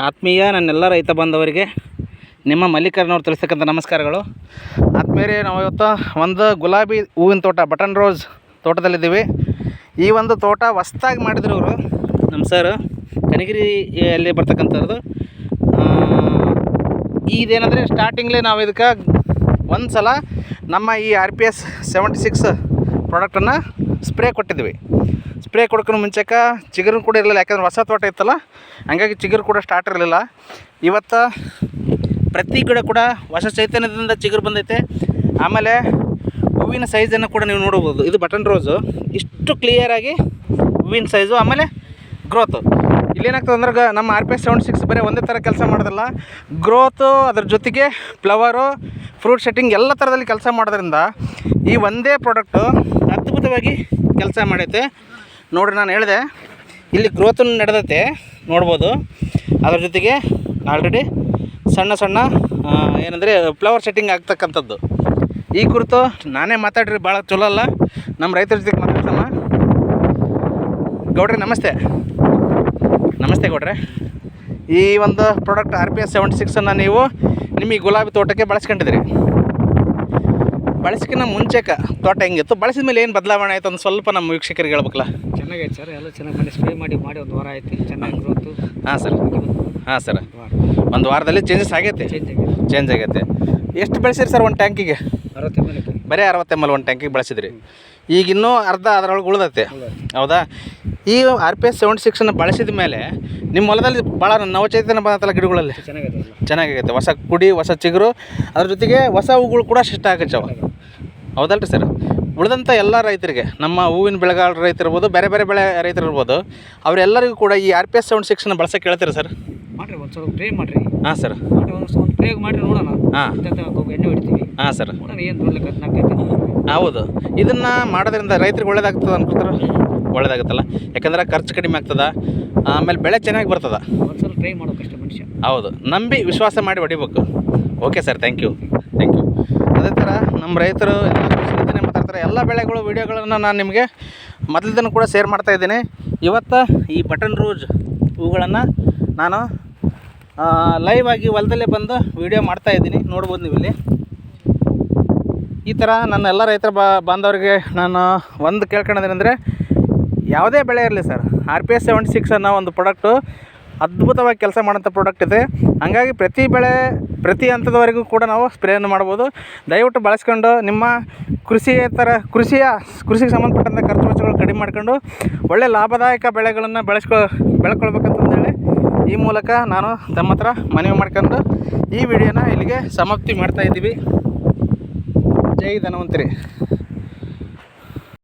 ಆತ್ಮೀಯ ನನ್ನೆಲ್ಲ ರೈತ ಬಾಂಧವರಿಗೆ ನಿಮ್ಮ ಮಲ್ಲಿಕಾರ್ಜುನವ್ರು ತಿಳಿಸ್ತಕ್ಕಂಥ ನಮಸ್ಕಾರಗಳು. ಆತ್ಮೀಯರೇ, ನಾವು ಇವತ್ತು ಒಂದು ಗುಲಾಬಿ ಹೂವಿನ ತೋಟ, ಬಟನ್ ರೋಸ್ ತೋಟದಲ್ಲಿದ್ದೀವಿ. ಈ ಒಂದು ತೋಟ ಹೊಸ್ದಾಗಿ ಮಾಡಿದ್ರು ಅವರು, ನಮ್ಮ ಸರ್ ಕನಗಿರಿಯಲ್ಲಿ ಬರ್ತಕ್ಕಂಥದ್ದು. ಇದೇನಂದರೆ ಸ್ಟಾರ್ಟಿಂಗ್ಲೇ ನಾವು ಇದಕ್ಕೆ ಒಂದು ಸಲ ನಮ್ಮ ಈ RPS 76 ಪ್ರಾಡಕ್ಟನ್ನು ಸ್ಪ್ರೇ ಕೊಟ್ಟಿದ್ವಿ. ಸ್ಪ್ರೇ ಕೊಡ್ಕೊಂಡು ಮುಂಚೆಗೆ ಚಿಗುರು ಕೂಡ ಇರಲಿಲ್ಲ, ಯಾಕಂದ್ರೆ ಹೊಸ ತೋಟ ಇತ್ತಲ್ಲ, ಹಂಗಾಗಿ ಚಿಗುರು ಕೂಡ ಸ್ಟಾರ್ಟ್ ಇರಲಿಲ್ಲ. ಇವತ್ತು ಪ್ರತಿ ಗಿಡ ಕೂಡ ಹೊಸ ಚೈತನ್ಯದಿಂದ ಚಿಗುರು ಬಂದೈತೆ. ಆಮೇಲೆ ಹೂವಿನ ಸೈಜನ್ನು ಕೂಡ ನೀವು ನೋಡ್ಬೋದು. ಇದು ಬಟನ್ ರೋಸು, ಇಷ್ಟು ಕ್ಲಿಯರಾಗಿ ಹೂವಿನ ಸೈಜು, ಆಮೇಲೆ ಗ್ರೋತು. ಇಲ್ಲೇನಾಗ್ತದೆ ಅಂದ್ರೆ ನಮ್ಮ RPS 76 ಬರೀ ಒಂದೇ ಥರ ಕೆಲಸ ಮಾಡೋದಿಲ್ಲ, ಗ್ರೋತು ಅದ್ರ ಜೊತೆಗೆ ಫ್ಲವರು, ಫ್ರೂಟ್ ಸೆಟ್ಟಿಂಗ್ ಎಲ್ಲ ಥರದಲ್ಲಿ ಕೆಲಸ ಮಾಡೋದ್ರಿಂದ ಈ ಒಂದೇ ಪ್ರಾಡಕ್ಟು ಅದ್ಭುತವಾಗಿ ಕೆಲಸ ಮಾಡೈತೆ. ನೋಡಿರಿ, ನಾನು ಹೇಳಿದೆ ಇಲ್ಲಿ ಗ್ರೋತನ್ನು ನಡೆದೈತೆ ನೋಡ್ಬೋದು. ಅದ್ರ ಜೊತೆಗೆ ಆಲ್ರೆಡಿ ಸಣ್ಣ ಸಣ್ಣ ಏನಂದರೆ ಫ್ಲವರ್ ಸೆಟ್ಟಿಂಗ್ ಆಗ್ತಕ್ಕಂಥದ್ದು. ಈ ಕುರಿತು ನಾನೇ ಮಾತಾಡ್ರಿ, ಭಾಳ ಚಲೋ ಅಲ್ಲ, ನಮ್ಮ ರೈತರ ಜೊತೆಗೆ ಮಾತಾಡ್ಸಮ್ಮ. ಗೌಡ್ರಿ ನಮಸ್ತೆ. ನಮಸ್ತೆ ಗೌಡ್ರೆ. ಈ ಒಂದು ಪ್ರಾಡಕ್ಟ್ RPS 76 ನೀವು ನಿಮ್ಮ ಈ ಗುಲಾಬಿ ತೋಟಕ್ಕೆ ಬಳಸ್ಕೊಂಡಿದ್ರಿ. ಬಳಸ್ಕಿನ್ನ ಮುಂಚೆಗೆ ತೋಟ ಹೆಂಗಿತ್ತು, ಬಳಸಿದ ಮೇಲೆ ಏನು ಬದಲಾವಣೆ ಆಯಿತು ಅಂತ ಸ್ವಲ್ಪ ನಮ್ಮ ವೀಕ್ಷಕರಿಗೆ ಹೇಳ್ಬೇಕಲ್ಲ. ಚೆನ್ನಾಗೈತೆ ಸರ್, ಎಲ್ಲ ಚೆನ್ನಾಗಿ ಮಾಡಿ ಸ್ಪ್ರೇ ಮಾಡಿ ಒಂದು ವಾರ ಆಯ್ತು, ಚೆನ್ನಾಗಿ ಗ್ರೋತು. ಹಾಂ ಸರ್, ಹಾಂ ಸರ್, ಒಂದು ವಾರದಲ್ಲಿ ಚೇಂಜಸ್ ಆಗೈತೆ, ಚೇಂಜ್ ಆಗೈತೆ. ಎಷ್ಟು ಬೆಳೆಸಿರಿ ಸರ್ ಒಂದು ಟ್ಯಾಂಕಿಗೆ? 60 ml. ಬರೀ 60 ml ಒಂದು ಟ್ಯಾಂಕಿಗೆ ಬಳಸಿದ್ರಿ. ಈಗ ಇನ್ನೂ ಅರ್ಧ ಅದರೊಳಗೆ ಉಳಿದೈತೆ, ಹೌದಾ? ಈ RPS 76 ಬಳಸಿದ ಮೇಲೆ ನಿಮ್ಮ ಹೊಲದಲ್ಲಿ ಭಾಳ ನವಚೈತನ್ಯ ಬಂದತ್ತಲ್ಲ ಗಿಡಗಳಲ್ಲಿ? ಚೆನ್ನಾಗೈತೆ. ಹೊಸ ಕುಡಿ, ಹೊಸ ಚಿಗುರು, ಅದ್ರ ಜೊತೆಗೆ ಹೊಸ ಹೂಗಳು ಕೂಡ ಶಿಷ್ಟ ಆಗಚ್ಚವ, ಹೌದಲ್ರಿ ಸರ್? ಉಳಿದಂಥ ಎಲ್ಲ ರೈತರಿಗೆ, ನಮ್ಮ ಹೂವಿನ ಬೆಳೆಗಾರರ ರೈತರಿರ್ಬೋದು, ಬೇರೆ ಬೇರೆ ಬೆಳೆ ರೈತರಿರ್ಬೋದು, ಅವರೆಲ್ಲರಿಗೂ ಕೂಡ ಈ RPS 76 ಬಳಸೋಕೆ ಹೇಳ್ತೀರಾ ಸರ್? ಮಾಡಿರಿ, ಒಂದು ಸ್ವಲ್ಪ ಟ್ರೈ ಮಾಡಿರಿ. ಹಾಂ ಸರ್, ಒಂದು ಪ್ರಯೋಗ ಮಾಡಿರಿ ನೋಡೋಣ. ಹಾಂ, ಎಣ್ಣೆ ಹೊಡಿತೀವಿ. ಹಾಂ ಸರ್, ನೋಡೋಣ ಏನು ನೋಡ್ಲಿಕ್ಕೆ. ಹೌದು, ಇದನ್ನು ಮಾಡೋದ್ರಿಂದ ರೈತರಿಗೆ ಒಳ್ಳೇದಾಗ್ತದೆ ಅನ್ಕೊತಾರೆ. ಒಳ್ಳೇದಾಗುತ್ತಲ್ಲ, ಯಾಕಂದ್ರೆ ಖರ್ಚು ಕಡಿಮೆ ಆಗ್ತದೆ, ಆಮೇಲೆ ಬೆಳೆ ಚೆನ್ನಾಗಿ ಬರ್ತದೆ. ಒಂದು ಸ್ವಲ್ಪ ಟ್ರೈ ಮಾಡೋಕ್ಕಷ್ಟೇ ಮನುಷ್ಯ. ಹೌದು, ನಂಬಿ ವಿಶ್ವಾಸ ಮಾಡಿ ಹೊಡಿಬೇಕು. Okay sir, thank you. ಅದೇ ಥರ ನಮ್ಮ ರೈತರು ಎಲ್ಲ ಖುಷಿಯಿಂದನೇ ಮಾತಾಡ್ತಾರೆ. ಎಲ್ಲ ಬೆಳೆಗಳು ವೀಡಿಯೋಗಳನ್ನು ನಾನು ನಿಮಗೆ ಮೊದಲಿಂದನೂ ಕೂಡ ಶೇರ್ ಮಾಡ್ತಾಯಿದ್ದೀನಿ. ಇವತ್ತು ಈ ಬಟನ್ ರೋಸ್ ಹೂಗಳನ್ನು ನಾನು ಲೈವ್ ಆಗಿ ಹೊಲದಲ್ಲೇ ಬಂದು ವೀಡಿಯೋ ಮಾಡ್ತಾಯಿದ್ದೀನಿ, ನೋಡ್ಬೋದು ನೀವು ಇಲ್ಲಿ. ಈ ಥರ ನನ್ನ ಎಲ್ಲ ರೈತರ ಬಾಂಧವರಿಗೆ ನಾನು ಒಂದು ಕೇಳ್ಕೊಳ್ಳೋದೇನೆಂದರೆ, ಯಾವುದೇ ಬೆಳೆ ಇರಲಿ ಸರ್, RPS 76 ಅನ್ನೋ ಒಂದು ಪ್ರಾಡಕ್ಟು ಅದ್ಭುತವಾಗಿ ಕೆಲಸ ಮಾಡೋಂಥ ಪ್ರಾಡಕ್ಟ್ ಇದೆ. ಹಾಗಾಗಿ ಪ್ರತಿ ಬೆಳೆ, ಪ್ರತಿ ಹಂತದವರೆಗೂ ಕೂಡ ನಾವು ಸ್ಪ್ರೇಯನ್ನು ಮಾಡ್ಬೋದು. ದಯವಿಟ್ಟು ಬಳಸ್ಕೊಂಡು ನಿಮ್ಮ ಕೃಷಿಗೆ ಸಂಬಂಧಪಟ್ಟಂಥ ಖರ್ಚು ವೆಚ್ಚಗಳು ಕಡಿಮೆ ಮಾಡ್ಕೊಂಡು ಒಳ್ಳೆ ಲಾಭದಾಯಕ ಬೆಳೆಗಳನ್ನು ಬೆಳ್ಕೊಳ್ಬೇಕಂತಂದೇಳಿ ಈ ಮೂಲಕ ನಾನು ತಮ್ಮ ಹತ್ರ ಮನವಿ ಮಾಡ್ಕೊಂಡು ಈ ವಿಡಿಯೋನ ಇಲ್ಲಿಗೆ ಸಮಾಪ್ತಿ ಮಾಡ್ತಾಯಿದ್ದೀವಿ. ಜೈ ಧನ್ವಂತರಿ.